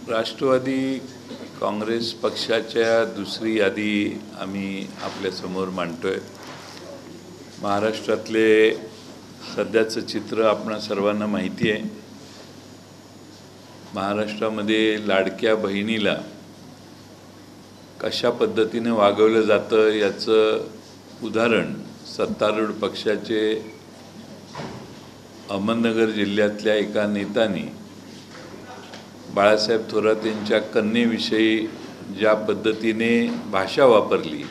राष्ट्रवादी काँग्रेस पक्षाच्या दुसरी यादी आम्ही आपल्यासमोर मांडतोय। महाराष्ट्रातले सध्याचं चित्र आपणा सर्वांना माहिती आहे। महाराष्ट्रामध्ये लाडक्या बहिणीला कशा पद्धतीने वागवलं जातं याचं उदाहरण सत्तारूढ पक्षाचे अहमदनगर जिल्ह्यातल्या एका नेत्याने बाळासाहेब थोरात यांच्या कन्येविषयी ज्या पद्धतीने भाषा वापरली,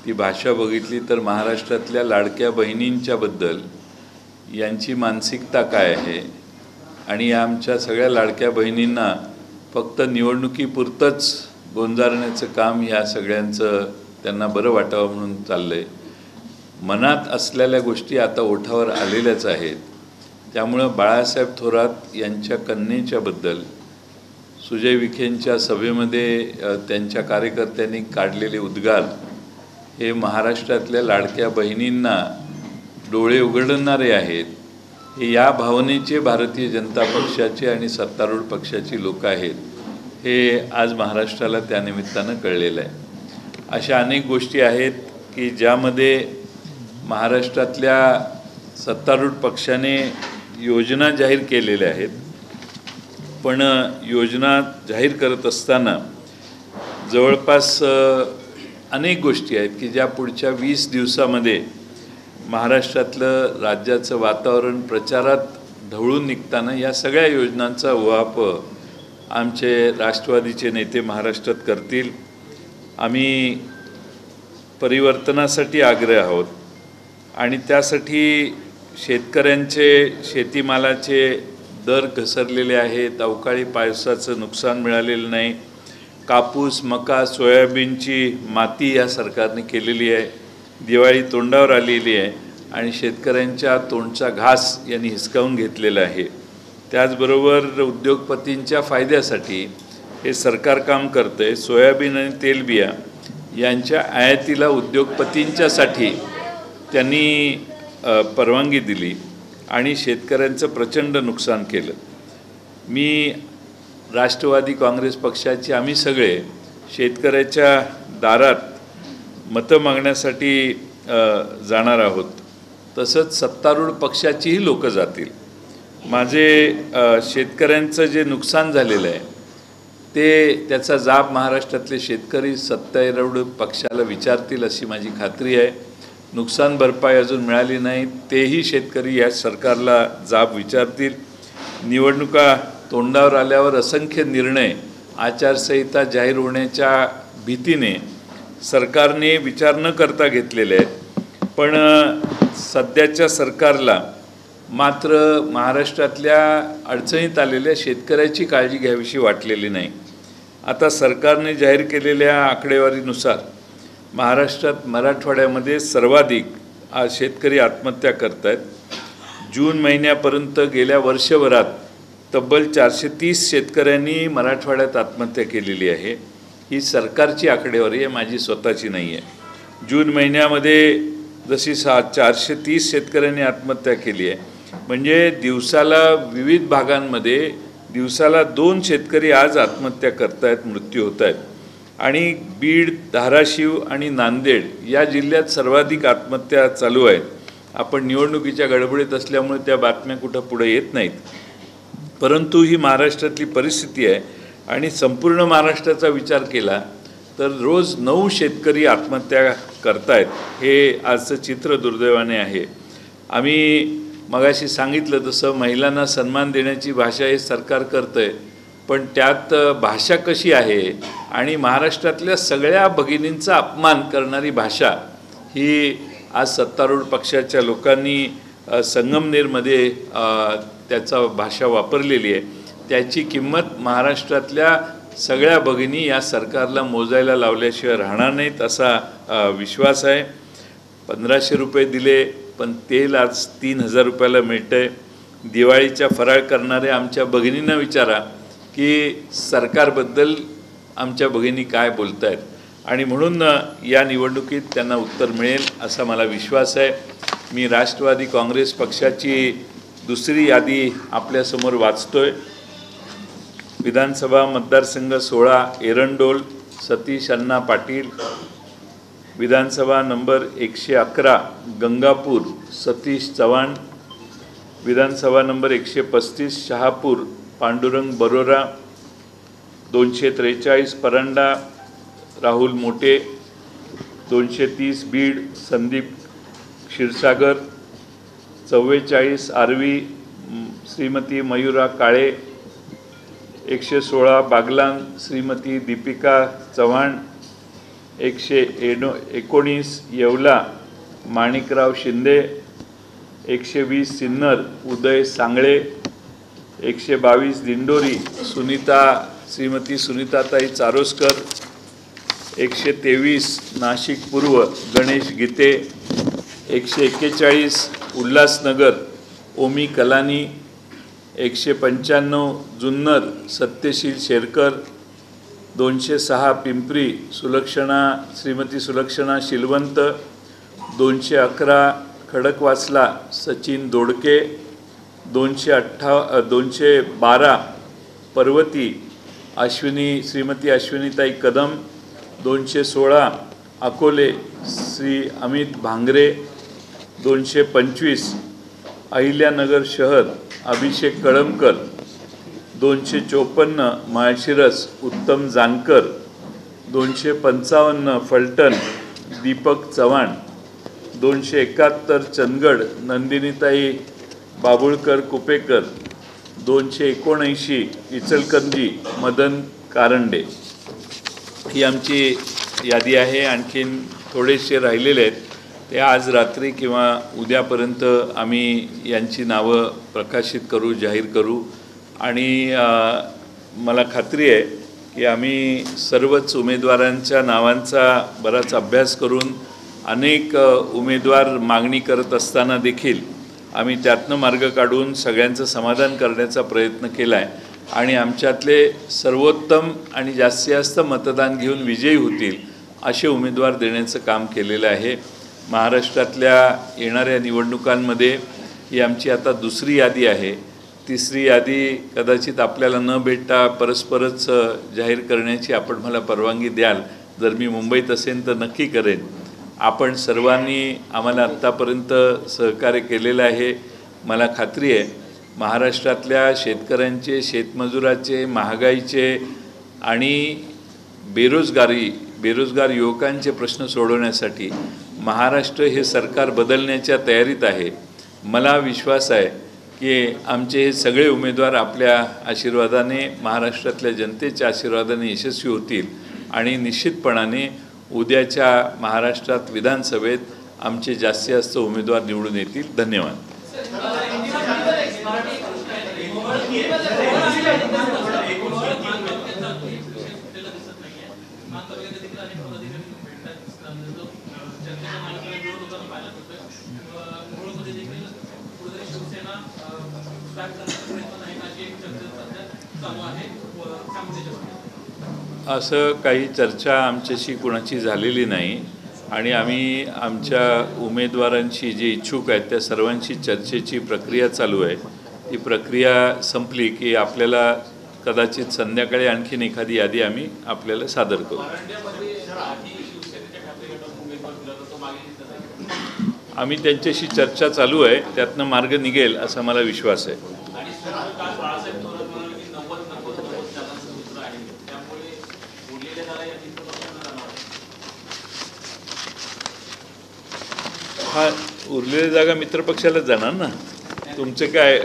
ती भाषा बघितली तर महाराष्ट्रातल्या लाडक्या बहिणींच्याबद्दल यांची मानसिकता काय आहे आणि आमच्या सगळ्या लाडक्या बहिणींना फक्त निवडणुकीपुरतंच गोंजारण्याचं काम ह्या सगळ्यांचं त्यांना बरं वाटावं म्हणून चाललंय। मनात असलेल्या गोष्टी आता ओठावर आलेल्याच आहेत। त्यामुळे बाळासाहेब थोरात यांच्या कन्येच्या बद्दल सुजय विखेंच्या सभेमध्ये त्यांच्या कार्यकर्त्यांनी काढलेले उद्गार हे महाराष्ट्रातल्या लाडक्या बहिणींना डोळे उघडणारे आहेत। हे या भावनेचे भारतीय जनता पक्षाचे आणि सत्तारूढ पक्षाची लोक आहेत, हे आज महाराष्ट्राला त्यानिमित्तानं कळलेलं आहे। अशा अनेक गोष्टी आहेत की ज्यामध्ये महाराष्ट्रातल्या सत्तारूढ पक्षाने योजना जाहीर केलेल्या आहेत, पण योजना जाहीर करत असताना जवळपास अनेक गोष्टी आहेत की ज्या पुढच्या 20 दिवसामध्ये महाराष्ट्रातलं राज्याचं वातावरण प्रचारात ढवळून निघताना या सगळ्या योजनांचा उहापोह आमचे राष्ट्रवादीचे नेते महाराष्ट्रात करतील। आम्ही परिवर्तनासाठी आग्रही आहोत आणि त्यासाठी शेतकऱ्यांचे शेतीमालाचे दर घसरलेले आहेत, अवकाळी पावसाचं नुकसान मिळालेलं नाही, कापूस मका सोयाबीनची माती या सरकारने केलेली आहे, दिवाळी तोंडावर आलेली आहे आणि शेतकऱ्यांच्या तोंडचा घास यांनी हिसकावून घेतलेला आहे। त्याचबरोबर उद्योगपतींच्या फायद्यासाठी हे सरकार काम करतंय। सोयाबीन आणि तेलबिया यांच्या आयातीला उद्योगपतींच्यासाठी त्यांनी परवानगी दिली आणि शेतकऱ्यांचं प्रचंड नुकसान केलं। मी राष्ट्रवादी काँग्रेस पक्षाचे आम्ही सगळे शेतकऱ्याच्या दारात मतं मागण्यासाठी जाणार आहोत, तसंच सत्तारूढ पक्षाचीही लोक जातील। माझे शेतकऱ्यांचं जे नुकसान झालेलं आहे त्याचा जाब महाराष्ट्रातले शेतकरी सत्तारूढ पक्षाला विचारतील अशी माझी खात्री आहे। नुकसान भरपाई अजून मिळाली नाही, तेही शेतकरी या सरकारला जाब विचारतील। निवडणुका तोंडावर आल्यावर असंख्य निर्णय आचारसंहिता जाहीर होण्याच्या भीतीने सरकारने विचार न करता घेतलेले आहेत, पण सध्याच्या सरकारला मात्र महाराष्ट्रातल्या अडचणीत आलेल्या शेतकऱ्याची काळजी घ्यावीशी वाटलेली नाही। आता सरकारने जाहीर केलेल्या आकडेवारीनुसार महाराष्ट्रात मराठवाड्यामध्ये सर्वाधिक शेतकरी आत्महत्या करत आहेत। जून महिन्यापर्यंत गेल्या वर्षभरात तब्बल 430 शेतकऱ्यांनी मराठवाड्यात आत्महत्या केलेली आहे। ही सरकारची आकडेवारी आहे, माझी स्वतःची नाही आहे। जून महिन्यामध्ये जशी 430 शेतकऱ्यांनी आत्महत्या केली आहे, म्हणजे दिवसाला विविध भागांमध्ये दिवसाला 2 शेतकरी आज आत्महत्या करत आहेत, मृत्यू होत आहेत। आणि बीड, धाराशिव आणि नांदेड या जिल्ह्यात सर्वाधिक आत्महत्या चालू आहेत। आपण निवडणुकीच्या गडबडीत असल्यामुळे त्या बातम्या कुठं पुढे येत नाहीत, परंतु ही महाराष्ट्रातली परिस्थिती आहे आणि संपूर्ण महाराष्ट्राचा विचार केला तर रोज 9 शेतकरी आत्महत्या करतायत, हे आजचं चित्र दुर्दैवाने आहे। आम्ही मगाशी सांगितलं तसं महिलांना सन्मान देण्याची भाषा हे सरकार करतंय, पण त्यात भाषा कशी आहे आणि महाराष्ट्रातल्या सगळ्या भगिनींचा अपमान करणारी भाषा ही आज सत्तारूढ पक्षाच्या लोकांनी संगमनेरमध्ये त्याचा भाषा वापरलेली आहे। त्याची किंमत महाराष्ट्रातल्या सगळ्या भगिनी या सरकारला मोजायला लावल्याशिवाय राहणार नाहीत असा विश्वास आहे। 1500 रुपये दिले, पण तेल आज 3000 रुपयाला मिळतंय। दिवाळीच्या फराळ करणाऱ्या आमच्या भगिनींना विचारा की सरकारबद्दल आमच्या भगिनी काय बोलत आहेत, आणि म्हणून या निवडणुकीत त्यांना उत्तर मिळेल असा मला विश्वास आहे। मी राष्ट्रवादी काँग्रेस पक्षाची दुसरी यादी आपल्यासमोर वाचतोय। विधानसभा मतदारसंघ 16 एरंडोल सतीश अण्णा पाटील, विधानसभा नंबर 111 गंगापूर सतीश चव्हाण, विधानसभा नंबर 135 शहापूर पांडुरंग बरोरा, 243 परंडा राहुल मोटे, 230 बीड संदीप क्षीरसागर, 44 आर्वी श्रीमती मयुरा काळे, 116 बागलान श्रीमती दीपिका चव्हाण, 119 येवला माणिकराव शिंदे, 120 सिन्नर उदय सांगळे, 122 दिंडोरी श्रीमती सुनीताताई चारोस्कर, 123 नाशिक पूर्व गणेश गीते, 141 उल्हासनगर ओमी कलानी, 195 जुन्नर सत्यशील शेरकर, 206 पिंपरी श्रीमती सुलक्षणा शिलवंत, 211 खडकवासला सचिन दोडके, 212 पर्वती श्रीमती अश्विनीताई कदम, 216 अकोले श्री अमित भांगरे, 225 अहिल्यानगर शहर अभिषेक कळमकर, 254 माळशिरस उत्तम जानकर, 255 फलटण दीपक चव्हाण, 271 चंदगड नंदिनीताई बाबुळकर कुपेकर, 279 इचलकरंजी मदन कारंडे. ही आमची यादी आहे. आणखीन थोडेसे राहिलेले आहेत ते आज रात्री किंवा उद्यापर्यंत आम्ही यांची नावं प्रकाशित करू, जाहीर करू. आणि मला खात्री आहे की आम्ही सर्वच उमेदवारांच्या नावांचा बराच अभ्यास करून अनेक उमेदवार मागणी करत असताना देखील आम्ही त्यातनं मार्ग काढून सगळ्यांचं समाधान करण्याचा प्रयत्न केला आहे आणि आमच्यातले सर्वोत्तम आणि जास्तीत जास्त मतदान घेऊन विजयी होतील असे उमेदवार देण्याचं काम केलेलं आहे. महाराष्ट्रातल्या येणाऱ्या निवडणुकांमध्ये ही आमची आता दुसरी यादी आहे. तिसरी यादी कदाचित आपल्याला न भेटता परस्परच जाहीर करण्याची आपण मला परवानगी द्याल. जर मी मुंबईत असेन तर नक्की करेन. आपण सर्वांनी आम्हाला आत्तापर्यंत सहकार्य केलेलं आहे. मला खात्री आहे महाराष्ट्रातल्या शेतकऱ्यांचे, शेतमजुराचे, महागाईचे आणि बेरोजगार युवकांचे प्रश्न सोडवण्यासाठी महाराष्ट्र हे सरकार बदलण्याच्या तयारीत आहे. मला विश्वास आहे की आमचे हे सगळे उमेदवार आपल्या आशीर्वादाने, महाराष्ट्रातल्या जनतेच्या आशीर्वादाने यशस्वी होतील आणि निश्चितपणाने उद्याच्या महाराष्ट्रात विधानसभेत आमचे जास्तीत जास्त उमेदवार निवडून येतील. धन्यवाद. असं काही चर्चा आमच्याशी कुणाची झालेली नाही आणि आम्ही आमच्या उमेदवारांशी जे इच्छुक आहेत त्या सर्वांशी चर्चेची प्रक्रिया चालू आहे. ती प्रक्रिया संपली की आपल्याला कदाचित संध्याकाळी आणखीन एखादी यादी आम्ही आपल्याला सादर करू. आम्ही त्यांच्याशी चर्चा चालू आहे, त्यातनं मार्ग निघेल असा मला विश्वास आहे. हा उरलेल्या जागा मित्रपक्षालाच जाणार ना. तुमचे काय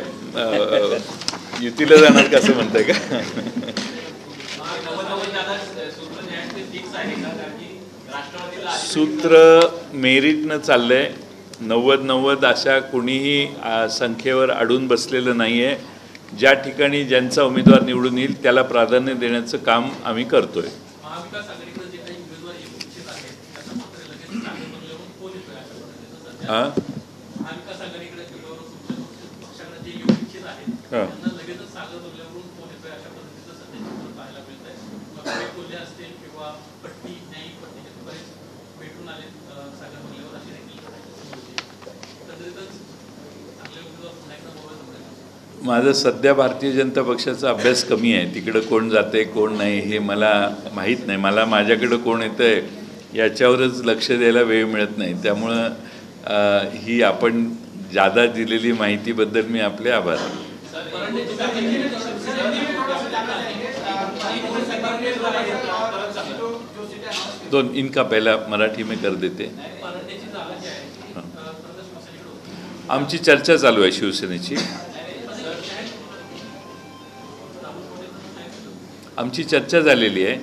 युतीला जाणार का असं म्हणताय का? सूत्र मेरिटनं चाललंय. 90-90 अशा कुणीही संख्येवर अडून बसलेलं नाही आहे. ज्या ठिकाणी ज्यांचा उमेदवार निवडून येईल त्याला प्राधान्य देण्याचं काम आम्ही करतोय. हां माझं सध्या भारतीय जनता पक्षाचा अभ्यास कमी आहे. तिकडं कोण जाते कोण नाही हे मला माहीत नाही. मला माझ्याकडं कोण येतं आहे याच्यावरच लक्ष द्यायला वेळ मिळत नाही. त्यामुळं ही आपण जादा दिलेली माहितीबद्दल मी आपले आभार. दोन इनका पहला मराठी में कर देते. आमची चर्चा चालू आहे शिवसेनेची. आमची चर्चा झालेली आहे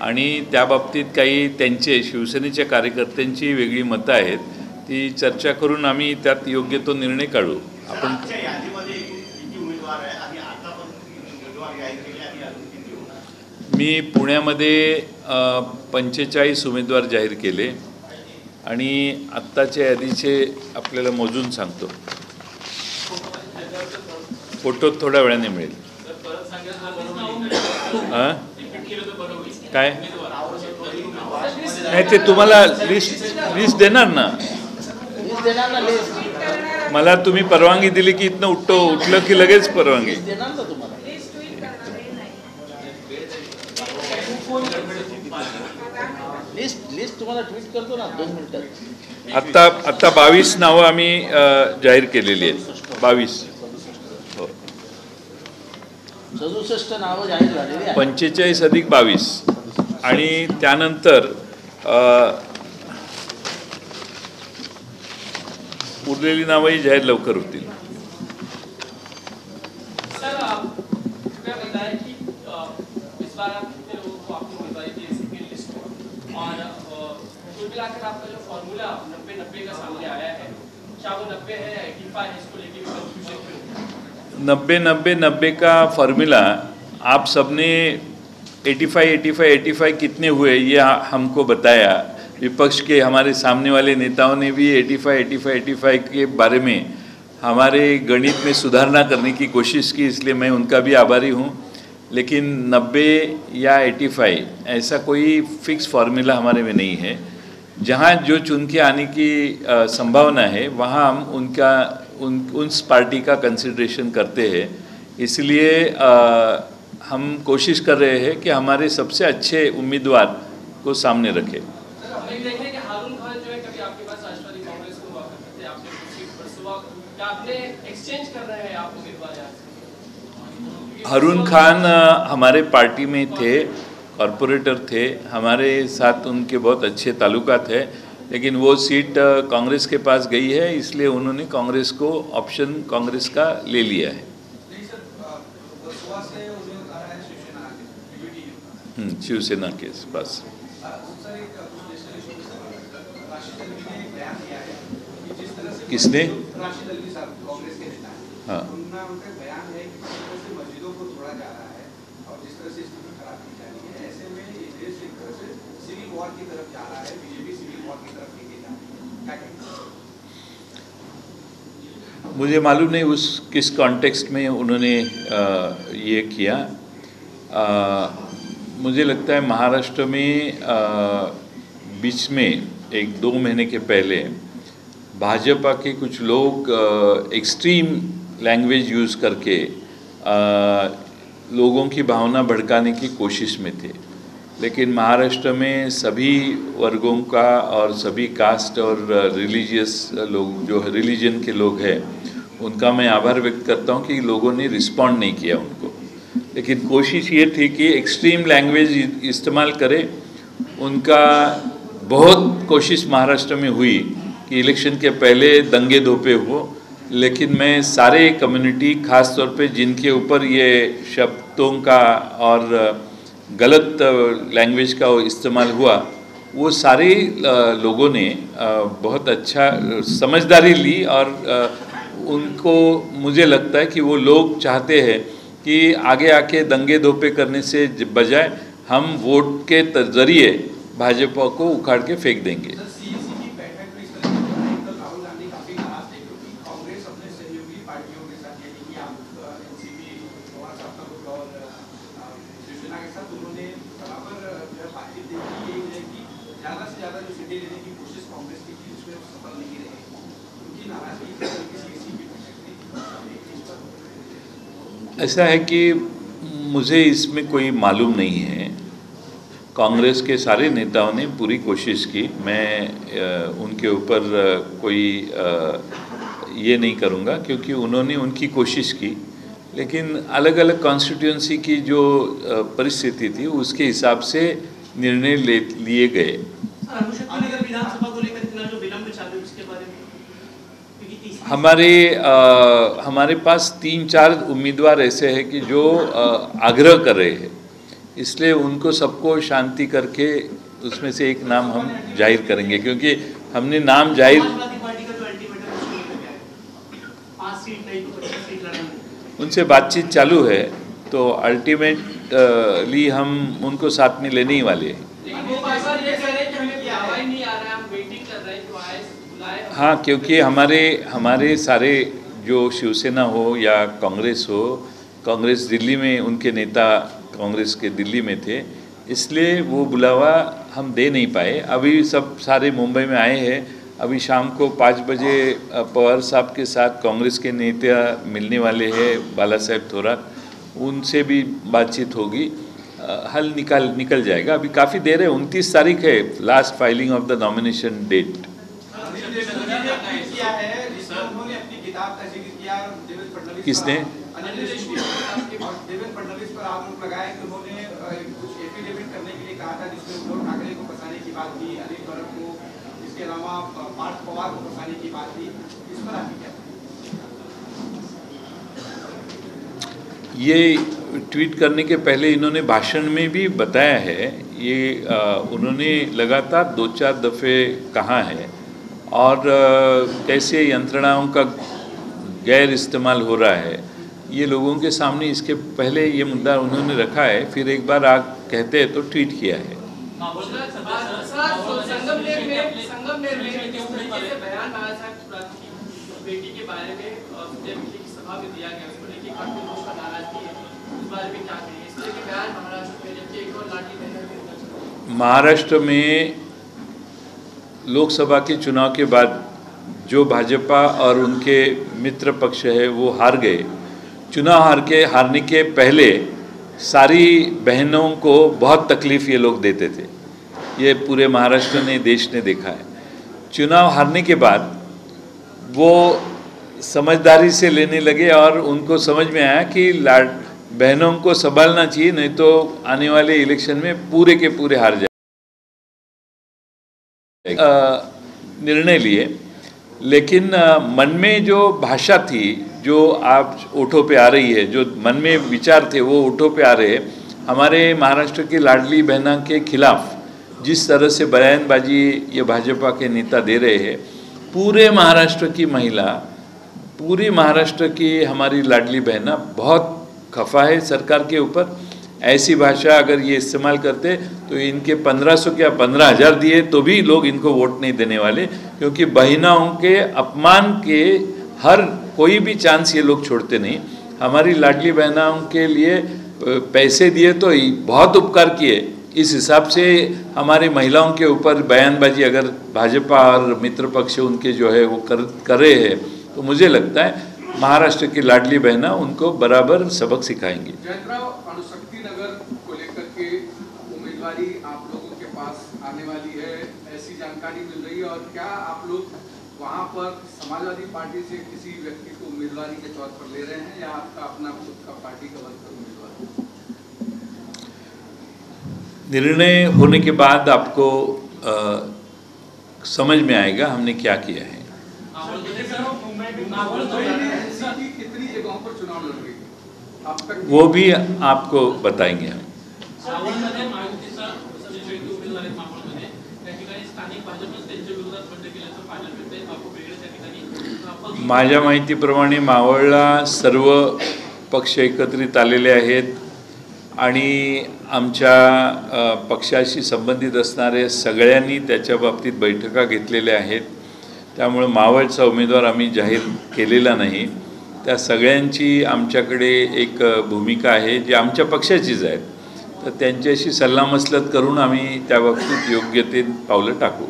आणि त्या बाबतीत काही त्यांचे शिवसेनेच्या कार्यकर्त्यांची वेगळी मतं आहेत. ती चर्चा करून आम्ही त्यात योग्य तो निर्णय काढू. आपण मी पुण्यामध्ये 45 उमेदवार जाहीर केले आणि आत्ताच्या यादीचे आपल्याला मोजून सांगतो. फोटो थोड्या वेळाने मिळेल. काय नाही ते तुम्हाला लिस्ट देणार ना. मला तुम्ही परवानगी दिली की इथनं उठलं की लगेच परवानगी. लिस्ट तुम्हाला ट्वीट करतो ना 2 मिनिटात. आता 22 नावं आम्ही जाहीर केलेली आहेत. 22 67 नावं जाहीर झालेली आहेत. 45 अधिक 22 आणि त्यानंतर उरलेली नावंही जाहीर लवकर होतील. आपका जो फॉर्मूला 90-90 का सामने आया है, क्या वो 90 है या 85 है, इसको लेके कंफ्यूजन क्यों? 90 का फार्मूला आप सबने 85 कितने हुए ये हमको बताया. विपक्ष के हमारे सामने वाले नेताओं ने भी 85 के बारे में हमारे गणित में सुधारना करने की कोशिश की. इसलिए मैं उनका भी आभारी हूँ. लेकिन 90 या 85 ऐसा कोई फिक्स फार्मूला हमारे में नहीं है. जहाँ जो चुन के आने की संभावना है वहाँ हम उस पार्टी का कंसिडरेशन करते हैं. इसलिए हम कोशिश कर रहे हैं कि हमारे सबसे अच्छे उम्मीदवार को सामने रखें. हारून खान हमारे पार्टी में थे, कॉरपोरेटर थे. हमारे साथ उनके बहुत अच्छे ताल्लुकात है. लेकिन वो सीट कांग्रेस के पास गई है. इसलिए उन्होंने कांग्रेस को ऑप्शन कांग्रेस का ले लिया है. शिवसेना के पास किसने? हाँ मुझे मालूम नहीं उस किस कॉन्टेक्स्ट में उन्होंने ये किया. मुझे लगता है महाराष्ट्र में बीच में 1-2 महीने के पहले भाजपा के कुछ लोग एक्सट्रीम लैंग्वेज यूज़ करके लोगों की भावना भड़काने की कोशिश में थे. लेकिन महाराष्ट्र में सभी वर्गों का और सभी कास्ट और रिलीजियस लोग जो रिलीजन के लोग हैं उनका मैं आभार व्यक्त करता हूं कि लोगों ने रिस्पॉन्ड नहीं किया उनको. लेकिन कोशिश ये थी कि एक्सट्रीम लैंग्वेज इस्तेमाल करें. उनका बहुत कोशिश महाराष्ट्र में हुई कि इलेक्शन के पहले दंगे धोपे हो. लेकिन मैं सारे कम्युनिटी ख़ास तौर पे जिनके ऊपर ये शब्दों का और गलत लैंग्वेज का इस्तेमाल हुआ वो सारे लोगों ने बहुत अच्छा समझदारी ली. और उनको मुझे लगता है कि वो लोग चाहते हैं कि आगे आके दंगे धोपे करने से बजाय हम वोट के ज़रिए भाजपा को उखाड़ के फेंक देंगे. ऐसा है कि मुझे इसमें कोई मालूम नहीं है। कांग्रेस के सारे नेताओं ने पूरी कोशिश की, मैं उनके ऊपर कोई ये नहीं करूँगा क्योंकि उन्होंने उनकी कोशिश की, लेकिन अलग अलग कॉन्स्टिट्यूंसी की जो परिस्थिति थी उसके हिसाब से निर्णय लिए गए। विधानसभा को लेकर इतना जो विलंब चालू है उसके बारे में, हमारे पास 3-4 उम्मीदवार ऐसे हैं कि जो आग्रह कर रहे हैं, इसलिए उनको सबको शांति करके उसमें से एक नाम हम जाहिर करेंगे, क्योंकि हमने नाम जाहिर उनसे बातचीत चालू है, तो अल्टीमेटली हम उनको साथ में लेने ही वाले हैं। हाँ, क्योंकि हमारे सारे जो शिवसेना हो या कांग्रेस हो, कांग्रेस दिल्ली में उनके नेता कांग्रेस के दिल्ली में थे, इसलिए वो बुलावा हम दे नहीं पाए। अभी सब सारे मुंबई में आए हैं। अभी शाम को 5 बजे पवार साहब के साथ कांग्रेस के नेता मिलने वाले हैं, बाला साहेब थोरात, उनसे भी बातचीत होगी, हल निकल जाएगा। अभी काफ़ी देर है, 29 तारीख है last filing of the nomination date. किसने? देवेंद्र फडणवीस पर आरोप लगाया कि उन्होंने कुछ एफिडेविट करने के लिए कहा था, जिसमें उद्धव ठाकरे को फंसाने की बात की, अनिल भरत को, इसके अलावा पार्थ पवार को फंसाने की बात की। इस पर आपकी क्या? ये ट्वीट करने के पहले इन्होंने भाषण में भी बताया है, ये उन्होंने लगातार 2-4 दफ़े कहा है, और कैसे यंत्रणाओं का गैर इस्तेमाल हो रहा है ये लोगों के सामने, इसके पहले ये मुद्दा उन्होंने रखा है, फिर एक बार आप कहते हैं तो ट्वीट किया है। महाराष्ट्र में लोकसभा के चुनाव के बाद जो भाजपा और उनके मित्र पक्ष है वो हार गए। चुनाव हारने के पहले सारी बहनों को बहुत तकलीफ़ ये लोग देते थे, ये पूरे महाराष्ट्र ने, देश ने देखा है। चुनाव हारने के बाद वो समझदारी से लेने लगे और उनको समझ में आया कि बहनों को संभालना चाहिए, नहीं तो आने वाले इलेक्शन में पूरे के पूरे हार जाए। निर्णय लिए, लेकिन मन में जो भाषा थी, जो आप ओठों पे आ रही है, जो मन में विचार थे वो ओठों पे आ रहे हैं। हमारे महाराष्ट्र की लाडली बहना के खिलाफ जिस तरह से बयानबाजी ये भाजपा के नेता दे रहे हैं, पूरे महाराष्ट्र की महिला, पूरी महाराष्ट्र की हमारी लाडली बहना बहुत खफा है सरकार के ऊपर। ऐसी भाषा अगर ये इस्तेमाल करते तो इनके 1500 क्या 15,000 दिए तो भी लोग इनको वोट नहीं देने वाले, क्योंकि बहनाओं के अपमान के हर कोई भी चांस ये लोग छोड़ते नहीं। हमारी लाडली बहनाओं के लिए पैसे दिए तो बहुत उपकार किए, इस हिसाब से हमारी महिलाओं के ऊपर बयानबाजी अगर भाजपा और मित्र पक्ष उनके जो है वो कर रहे हैं, तो मुझे लगता है महाराष्ट्र की लाडली बहना उनको बराबर सबक सिखाएंगी। अणुशक्ति नगर को लेकर के उम्मीदवारी आप लोगों के पास आने वाली है, ऐसी जानकारी मिल रही है, और क्या आप लोग वहां पर समाजवादी पार्टी से किसी व्यक्ति को उम्मीदवारी के तौर पर ले रहे हैं, या आपका अपना खुद का पार्टी का वर्कर उम्मीदवार? निर्णय होने के बाद आपको समझ में आएगा हमने क्या किया है। कितनी जगहों पर चुनाव लड़ रही है अब तक, वो भी आपको बताएंगे हम। माझ्या माहितीप्रमाणे मावळला सर्व पक्ष एकत्रित आलेले आहेत आणि आमच्या पक्षाशी संबंधित असणारे सगळ्यांनी त्याच्या बाबतीत बैठका घेतलेल्या आहेत। त्यामुळे मावळचा उमेदवार आम्ही जाहीर केलेला नाही। त्या सगळ्यांची आमच्याकडे एक भूमिका आहे जी आमच्या पक्षाचीच आहे, तर त्यांच्याशी सल्लामसलत करून आम्ही त्या बाबतीत योग्य ते पावलं टाकू।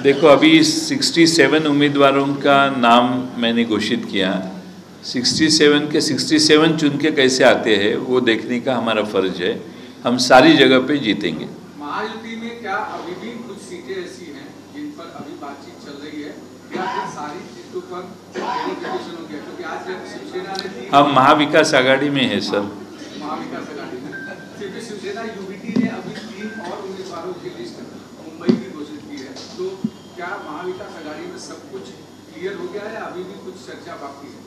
देखो, अभी 67 उम्मीदवारों का नाम मैंने घोषित किया। 67 के 67 चुन के कैसे आते हैं वो देखने का हमारा फर्ज है। हम सारी जगह पे जीतेंगे। महायुति में क्या अभी भी कुछ सीटें ऐसी हैं जिन पर अभी बातचीत चल रही है या फिर सारी सीटों पर वेरिफिकेशन हो गया? क्योंकि आज जब शिवसेना ने हम महाविकास आघाड़ी में है सर। महाविकास आघाड़ी में सिर्फ शिवसेना यूबीटी ने अभी 3 और उम्मीदवारों की लिस्ट मुंबई की घोषित की है, तो क्या महाविकास आघाड़ी में सब कुछ क्लियर हो गया है या अभी भी कुछ चर्चा बाकी है?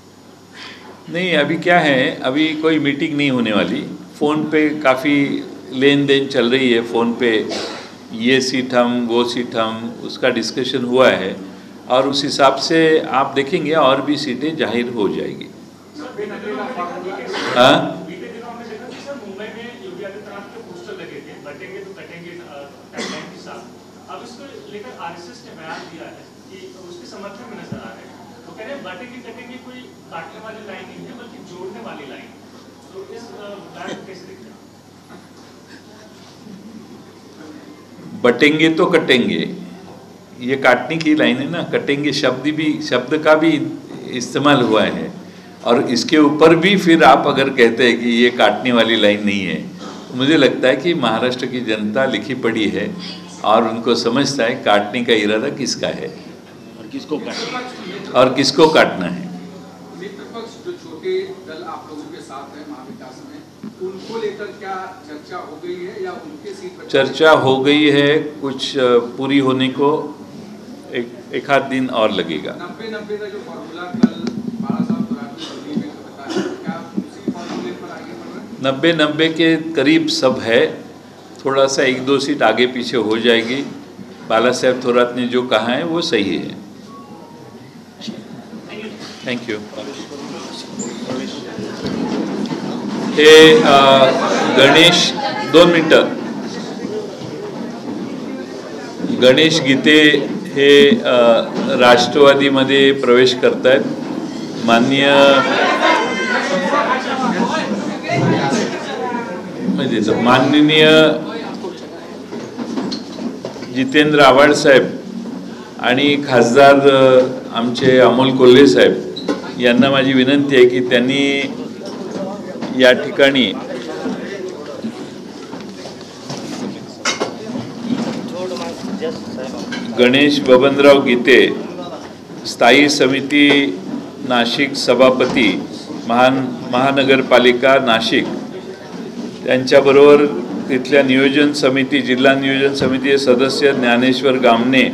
नहीं, अभी क्या है, अभी कोई मीटिंग नहीं होने वाली। फ़ोन पे काफ़ी लेन देन चल रही है। फ़ोन पे ये सीट हम, वो सीट हम, उसका डिस्कशन हुआ है और उस हिसाब से आप देखेंगे और भी सीटें जाहिर हो जाएगी। हाँ, बीते दिनों हमने देखा कि सर मुंबई में योगी आदित्यनाथ के पोस्टर लगे थे, बटेंगे तो कटेंगे टैगलाइन के साथ। अब इसको लेकर आरएसएस ने बयान दिया है कि उसके समर्थन में नजर आ रहे हैं। वो कह रहे हैं बटेंगे कटेंगे कोई काटने वाली लाइन नहीं है बल्कि जोड़ने वाली लाइन। तो इस बयान को कैसे देखते हैं? बटेंगे तो कटेंगे, ये काटने की लाइन है ना। कटेंगे शब्द का भी इस्तेमाल हुआ है और इसके ऊपर भी फिर आप अगर कहते हैं कि ये काटने वाली लाइन नहीं है, तो मुझे लगता है कि महाराष्ट्र की जनता लिखी पढ़ी है और उनको समझता है काटने का इरादा किसका है और किसको काटना और किसको काटना है। मित्र पक्ष जो छोटे दल आप लोगों के साथ है महाविकास में, उनको लेकर क्या चर्चा हो गई है या उनके सीट पर चर्चा हो गई है, कुछ पूरी होने को एक आध दिन और लगेगा। 90-90 का जो फॉर्मूला कल बाला साहब दिल्ली में बताया, क्या उसी फॉर्मूले पर आगे बढ़ रहे हैं? 90-90 के करीब सब है, थोड़ा सा 1-2 सीट आगे पीछे हो जाएगी। बाला साहेब थोरात ने जो कहा है वो सही है। Thank you. हे गणेश, 2 मिनटं। गणेश गीते हे राष्ट्रवादीमध्ये प्रवेश करतायत। माननीय जितेंद्र आव्हाड साहेब आणि खासदार आमचे अमोल कोल्हे साहेब यांना माझी विनंती आहे की त्यांनी या ठिकाणी गणेश बबनराव गीते, स्थायी समिती नाशिक सभापती, महानगरपालिका नाशिक, त्यांच्याबरोबर तिथल्या नियोजन समिती, जिल्हा नियोजन समिती सदस्य ज्ञानेश्वर गामने,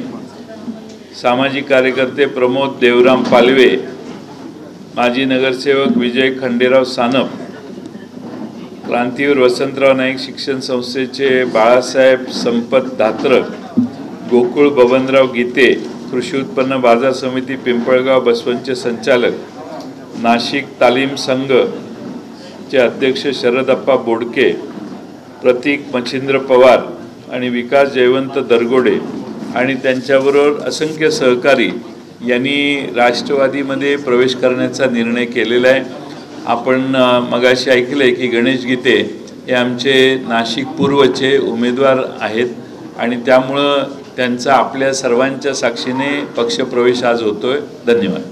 सामाजिक कार्यकर्ते प्रमोद देवराम पालवे, माजी नगरसेवक विजय खंडेराव सानप, क्रांतीवीर वसंतराव नाईक शिक्षण संस्थेचे बाळासाहेब संपत धात्रक, गोकुळ बबनराव गीते, कृषी उत्पन्न बाजार समिती पिंपळगाव बसवंतचे संचालक, नाशिक तालीम संघ चे अध्यक्ष शरदप्पा बोडके, प्रतीक मच्छिंद्र पवार आणि विकास जयवंत दरगोडे आणि त्यांच्याबरोबर असंख्य सहकारी यांनी राष्ट्रवादीमध्ये प्रवेश करण्याचा निर्णय केलेला आहे। आपण मगाशी ऐकले की गणेश गीते हे आमचे नाशिक पूर्वचे उमेदवार आहेत आणि त्यामुळं त्यांचा आपल्या सर्वांच्या साक्षीने पक्षप्रवेश आज होतोय। धन्यवाद।